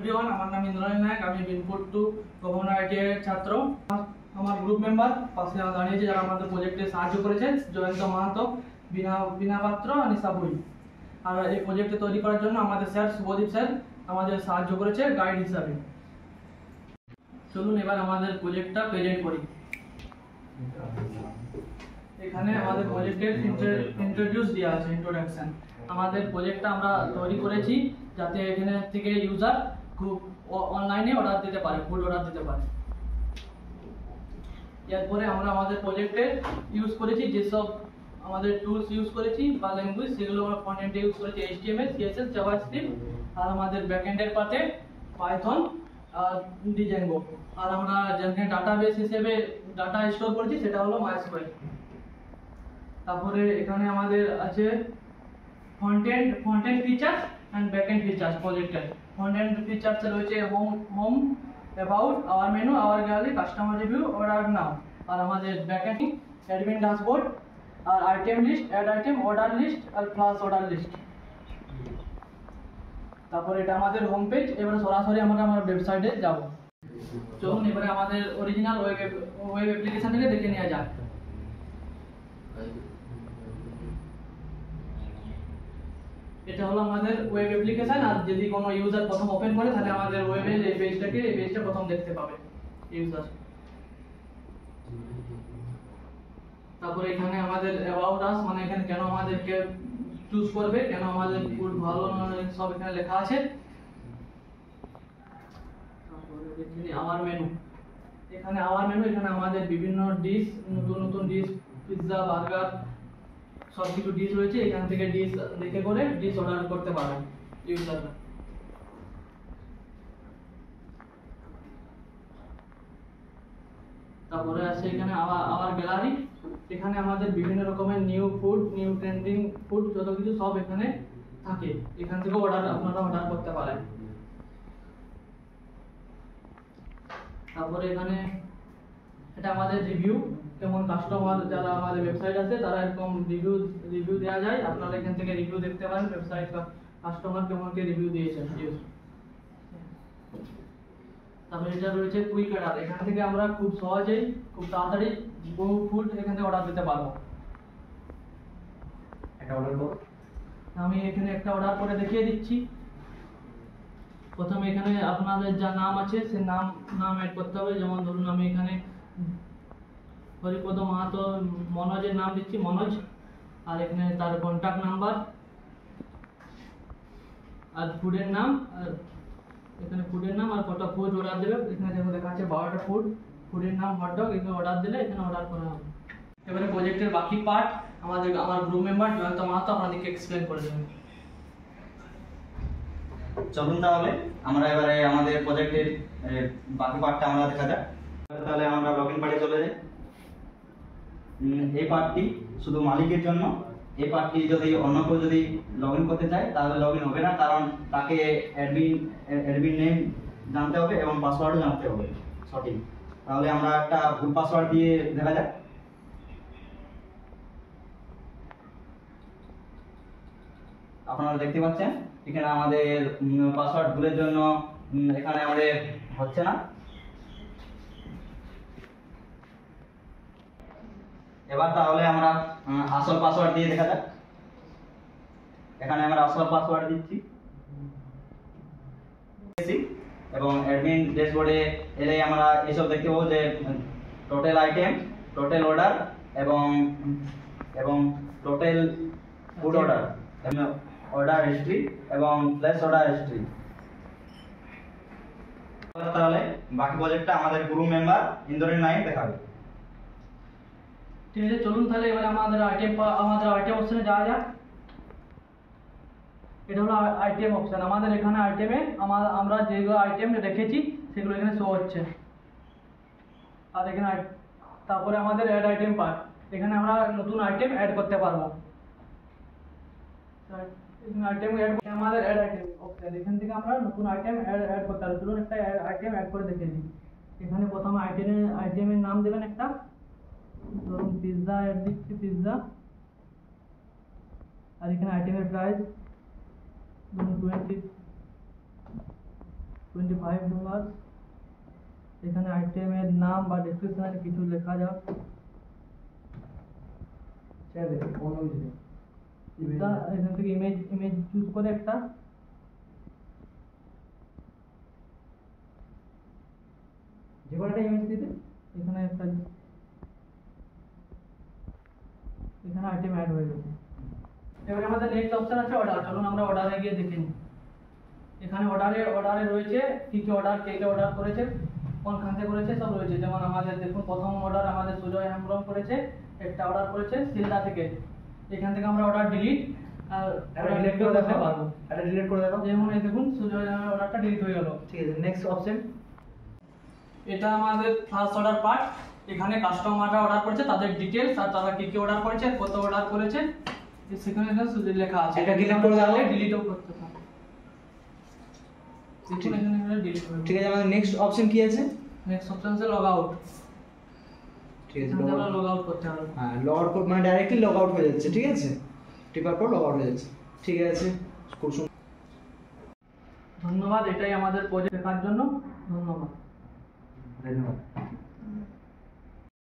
Everyone, আমার নাম ইন্দ্রাণী নায়ক। আমি বিনপুর টু গভর্নর আইটিআই এর ছাত্র। আমার গ্রুপ মেম্বার পাশে দাঁড়িয়েছে যারা আমাদের প্রজেক্টে সাহায্য করেছে: জয়ন্ত মাহাতো, বিনা পাত্র, নিশা বুড়ি। আর এই প্রজেক্টে তৈরি করার জন্য আমাদের স্যার শুভদীপ স্যার আমাদের সাহায্য করেছে গাইড হিসাবে। চলুন এবার আমাদের প্রজেক্টটা প্রেজেন্ট করি। এখানে আমাদের প্রজেক্টের ইন্ট্রোডিউস দেওয়া আছে, ইন্ট্রোডাকশন। আমাদের প্রজেক্টটা আমরা তৈরি করেছি যাতে এখানে থেকে ইউজার খুব অনলাইনে অর্ডার দিতে পারে, ফুড অর্ডার দিতে পারে। এরপরে আমরা আমাদের প্রজেক্টে ইউজ করেছি যেসব আমাদের টুলস ইউজ করেছি বা ল্যাঙ্গুয়েজ, সেগুলো আমরা ফ্রন্ট এন্ডে ইউজ করেছি HTML, CSS, জাভাস্ক্রিপ্ট। আর আমাদের ব্যাক এন্ডের পার্টে পাইথন আর ডিজাঙ্গো। আর আমরা যেখানে ডাটাবেস হিসেবে ডাটা স্টোর করেছি সেটা হলো MySQL। তারপরে এখানে আমাদের আছে front end features and back end features. প্রজেক্টের ফ্রন্ট এন্ড ফিচার্স রয়েছে home, about, our menu, our gallery, customer review, order now. আর আমাদের ব্যাক এন্ড অ্যাডমিন ড্যাশবোর্ড, আর item list, add item, order list আর ফ্লাশ অর্ডার লিস্ট। তারপরে এটা আমাদের home page. এবারে সরাসরি আমরা আমার ওয়েবসাইটে যাব। চলুন এবারে আমাদের অরিজিনাল ওয়েব অ্যাপ্লিকেশনটাকে দেখে নেওয়া যাক। এটা হলো আমাদের ওয়েব অ্যাপ্লিকেশন। আর যদি কোনো ইউজার প্রথম ওপেন করে তাহলে আমাদের ওয়েবের এই পেজটা প্রথম দেখতে পাবে ইউজার। তারপরে এখানে আমাদের অ্যাবাউট আস, মানে এখানে কেন আমাদেরকে চুজ করবে, কেন আমাদের ফুড ভালো সব এখানে লেখা আছে। তারপরে দেখি আওয়ার মেনু। এখানে আওয়ার মেনু, এখানে আমাদের বিভিন্ন ডিশ, নতুন ডিশ, পিৎজা, বার্গার, সব কিছু ডিশ রয়েছে। এখান থেকে ডিশ দেখে করে ডিশ অর্ডার করতে পারে ইউজাররা। তারপরে আছে এখানে আওয়ার গ্যালারি। এখানে আমাদের বিভিন্ন রকমের new food, new trending food, যত কিছু সব এখানে থাকে। এখান থেকে আপনারা অর্ডার করতে পারেন। তারপরে এখানে এটা আমাদের রিভিউ, যেমন কাস্টমার যারা আমাদের ওয়েবসাইট আছে তারা এরকম রিভিউ দেওয়া যায়। আপনারা এখান থেকে রিভিউ দেখতে পারেন, ওয়েবসাইট কাস্টমার কেমন কে রিভিউ দিয়েছেন। তারপরে এটা রয়েছে কুইক অর্ডার। এখান থেকে আমরা খুব সহজেই, খুব তাড়াতাড়ি বহু ফুড এখান থেকে অর্ডার দিতে পারবো। একটা অর্ডার করো। আমি এখানে একটা অর্ডার করে দেখিয়ে দিচ্ছি। প্রথমে এখানে আপনাদের যা নাম আছে সে নাম অ্যাড করতে হবে। যেমন ধরুন আমি এখানে হরিপদ মাহাতো, মনোজের নাম দিচ্ছি মনোজ। আর এখানে তার কন্ট্যাক্ট নাম্বার আর ফুডের নাম, আর এখানে ফুডের নাম আর কত ফুড অর্ডার দেবে। এখানে যেমন দেখা আছে 12টা ফুডের নাম হটডগ। এখানে অর্ডার দিলে এখানে অর্ডার করা হবে। এবারে প্রজেক্টের বাকি পার্ট আমার গ্রুপ মেম্বার জয়ন্ত মাহাতো আপনাদেরকে এক্সপ্লেন করে দেবেন। চলুন তাহলে আমরা এবারে আমাদের প্রজেক্টের বাকি পার্টটা আমরা দেখা যাক। তাহলে আমরা লগইন পার্টে চলে যাই। এই পার্টটি শুধু মালিকের জন্য। এই পার্টটি যদি অন্য কেউ যদি লগইন করতে চায় তাহলে লগইন হবে না, কারণ তাকে অ্যাডমিন নেম জানতে হবে এবং পাসওয়ার্ডও জানতে হবে সঠিক। তাহলে আমরা একটা ভুল পাসওয়ার্ড দিয়ে দেখা যাক। আপনারা দেখতে পাচ্ছেন এখানে আমাদের পাসওয়ার্ড ভুলের জন্য এখানে আমাদের হচ্ছে না। এবার তাহলে আমরা আসল পাসওয়ার্ড দিয়ে দেখা যাক। এখানে আমরা আসল পাসওয়ার্ড দিচ্ছি এবং অ্যাডমিন ড্যাশবোর্ডে এলে আমরা এইসব দেখতে পাবো যে টোটাল আইটেম, টোটাল অর্ডার এবং total food order, order history এবং প্লেস অর্ডার হিস্ট্রি। তাহলে বাকি প্রজেক্টটা আমাদের গ্রুপ মেম্বার ইন্দ্রাণী নায়ক দেখাবে। ঠিক আছে, চলুন তাহলে এবারে আমাদের আইটেম অপশনে যাওয়া যাক। এটা হলো আইটেম অপশন। আমাদের এখানে আইটেমে আমরা যেগুলো আইটেম রেখেছি সেগুলো এখানে শো হচ্ছে। আর এখানে তারপরে আমাদের অ্যাড আইটেম পার্ট। এখানে আমরা নতুন আইটেম অ্যাড করতে পারবো। এখানে আইটেম অ্যাড, আমাদের অ্যাড আইটেম অপশন। এখান থেকে আমরা নতুন আইটেম অ্যাড করতে পারবো। চলুন একটা আইটেম অ্যাড করে দেখে নিই। এখানে প্রথমে আইটেমের নাম দেবেন একটা, ধরুন পিৎজা অ্যাড দিচ্ছি, পিৎজা। আর এখানে আইটেমের প্রাইস ধরুন 20। $25। এখানে আইটেমের নাম বা ডেসক্রিপশনে কিছু লেখা যাক। এখান থেকে ইমেজ চুজ করে একটা যে কোনো একটা ইমেজ দিতে এখানে আইটেম অ্যাড হয়ে গেছে। এবারে আমাদের নেক্সট অপশন আছে অর্ডার। চলুন আমরা অর্ডারে গিয়ে দেখে নিই। এখানে অর্ডারে রয়েছে কি কি অর্ডার, কে কে অর্ডার করেছে, কোনখান থেকে করেছে সব রয়েছে। যেমন আমাদের দেখুন প্রথম অর্ডার আমাদের সুজয় হেমব্রম করেছে, একটা অর্ডার করেছে শিলদা থেকে। এখান থেকে আমরা অর্ডার ডিলিট ডিলিট করে দেখাতে পারবো। এটা ডিলিট করে দেখাও। যেমন এই দেখুন সুজয় অর্ডারটা ডিলিট হয়ে গেল। ঠিক আছে, নেক্সট অপশন। এটা আমাদের ফার্স্ট অর্ডার পার্ট। এখানে কাস্টমাররা অর্ডার করেছে, তাদের ডিটেইলস আর তারা কি কি অর্ডার করেছে, কত অর্ডার করেছে সেখানে সুজয় লেখা আছে। এটা ডিলিট করে দাও। ডিলিটও করতে পারো। দেখুন এখানে ডিলিট হয়ে গেল। ঠিক আছে, আমাদের নেক্সট অপশন কি আছে? নেক্সট অপশন আছে লগ আউট। ঠিক আছে, আমরা লগ আউট করতে হবে। হ্যাঁ, লগ আউট মানে ডাইরেক্টলি লগ আউট হয়ে যাচ্ছে। ঠিক আছে, টিপার পর লগ আউট হয়ে যাচ্ছে। ঠিক আছে, খুব সুন্দর। ধন্যবাদ, এটাই আমাদের প্রজেক্ট দেখার জন্য ধন্যবাদ। ধন্যবাদ।